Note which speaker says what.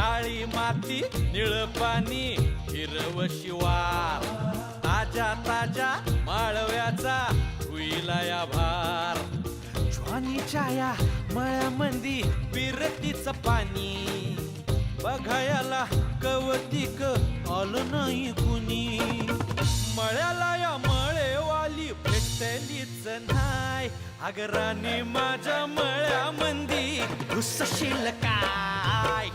Speaker 1: काळी माती निळ पाणी हिरव शिवार ताजा ताजा माळव्याचा हुईला या भार ज्वानीच्या या मळ्यामंदी बिरतीच पाणी बघायला कवतिक आलं नाही कुणी मळ्याला या मळेवाली भेटलीच नाय अगराने माझ्या मळ्यामंदी घुसशील काय